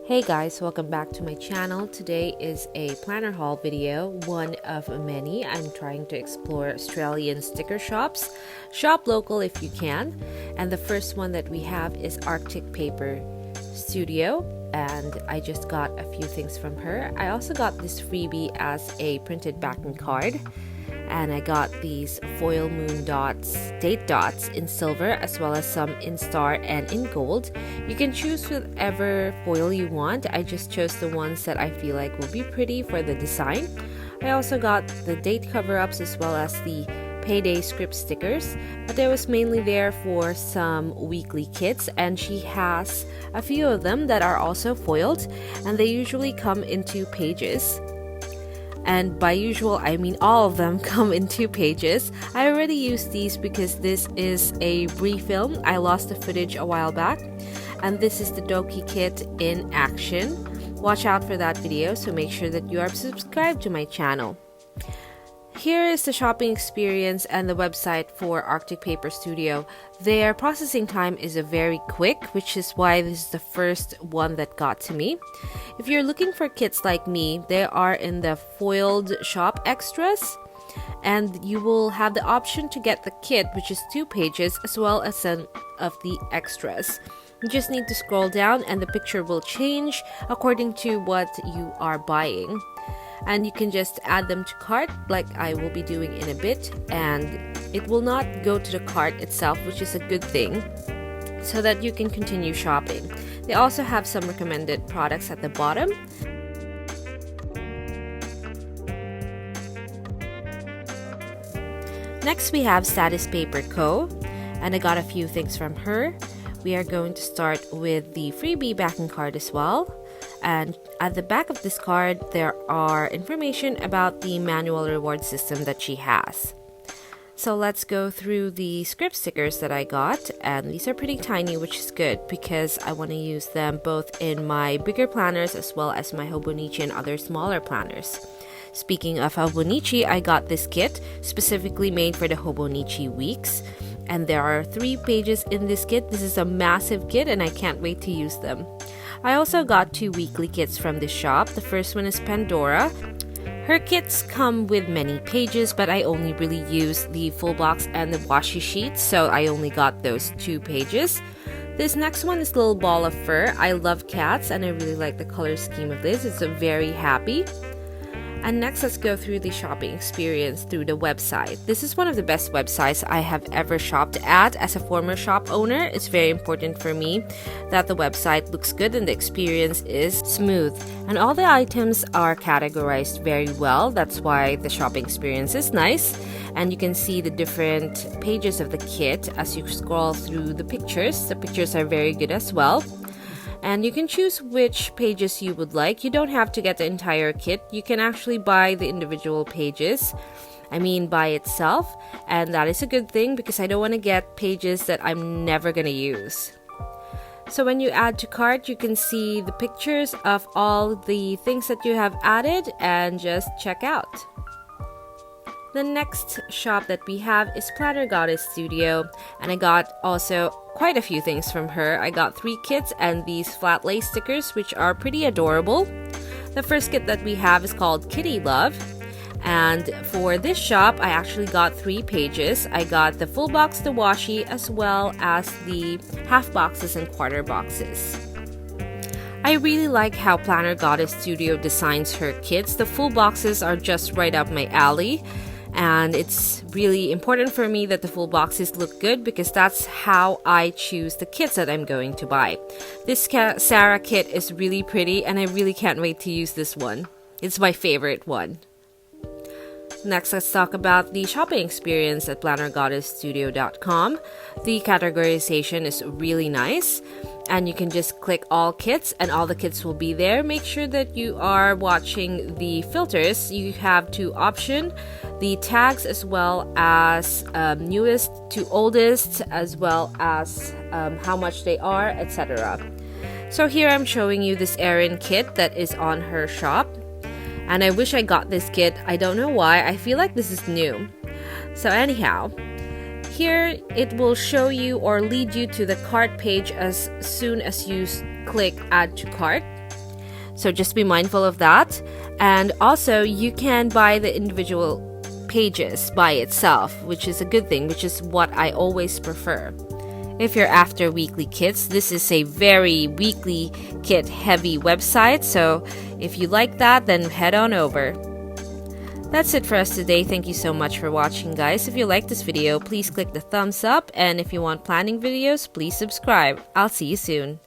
Hey guys, welcome back to my channel. Today is a planner haul video, one of many. I'm trying to explore Australian sticker shops. Shop local if you can. And the first one that we have is Artic Paper Studio, and I just got a few things from her. I also got this freebie as a printed backing card. And I got these foil moon dots, date dots in silver, as well as some in star and in gold. You can choose whatever foil you want. I just chose the ones that I feel like will be pretty for the design. I also got the date cover-ups as well as the payday script stickers, but there was mainly there for some weekly kits, and she has a few of them that are also foiled, and they usually come in 2 pages. And by usual, I mean all of them come in 2 pages. I already used these because this is a Brie film. I lost the footage a while back. And this is the Doki kit in action. Watch out for that video, so make sure that you are subscribed to my channel. Here is the shopping experience and the website for Artic Paper Studio. Their processing time is very quick, which is why this is the first one that got to me. If you're looking for kits like me, they are in the foiled shop extras, and you will have the option to get the kit, which is 2 pages, as well as some of the extras. You just need to scroll down and the picture will change according to what you are buying. And you can just add them to cart like I will be doing in a bit, and it will not go to the cart itself, which is a good thing, so that you can continue shopping. They also have some recommended products at the bottom. Next we have Statice Paper Co. and I got a few things from her. We are going to start with the freebie backing card as well. And at the back of this card, there are information about the manual reward system that she has. So let's go through the script stickers that I got, and these are pretty tiny, which is good because I want to use them both in my bigger planners as well as my Hobonichi and other smaller planners. Speaking of Hobonichi, I got this kit specifically made for the Hobonichi weeks, and there are 3 pages in this kit. This is a massive kit and I can't wait to use them. I also got 2 weekly kits from this shop. The first one is Pandora. Her kits come with many pages, but I only really use the full box and the washi sheet, so I only got those 2 pages. This next one is Little Ball of Fur. I love cats and I really like the color scheme of this. It's very happy. And next, let's go through the shopping experience through the website. This is one of the best websites I have ever shopped at. As a former shop owner, it's very important for me that the website looks good and the experience is smooth. And all the items are categorized very well. That's why the shopping experience is nice. And you can see the different pages of the kit as you scroll through the pictures. The pictures are very good as well. And you can choose which pages you would like. You don't have to get the entire kit. You can actually buy the individual pages. By itself. And that is a good thing because I don't want to get pages that I'm never going to use. So when you add to cart, you can see the pictures of all the things that you have added and just check out. The next shop that we have is Planner Goddess Studio, and I got also quite a few things from her. I got 3 kits and these flat lace stickers, which are pretty adorable. The first kit that we have is called Kitty Love, and for this shop I actually got 3 pages. I got the full box, the washi, as well as the half boxes and quarter boxes. I really like how Planner Goddess Studio designs her kits. The full boxes are just right up my alley. And it's really important for me that the full boxes look good because that's how I choose the kits that I'm going to buy. This Sarah kit is really pretty and I really can't wait to use this one. It's my favorite one. Next, let's talk about the shopping experience at plannergoddessstudio.com. The categorization is really nice. And you can just click all kits and all the kits will be there. Make sure that you are watching the filters. You have 2 options, the tags as well as newest to oldest, as well as how much they are, etc. So here I'm showing you this Erin kit that is on her shop. And I wish I got this kit. I don't know why. I feel like this is new. So anyhow, here it will show you or lead you to the cart page as soon as you click add to cart. So just be mindful of that. And also, you can buy the individual pages by itself, which is a good thing, which is what I always prefer. If you're after weekly kits, this is a very weekly kit heavy website, so if you like that, then head on over. That's it for us today. Thank you so much for watching, guys. If you like this video, please click the thumbs up, and if you want planning videos, please subscribe. I'll see you soon.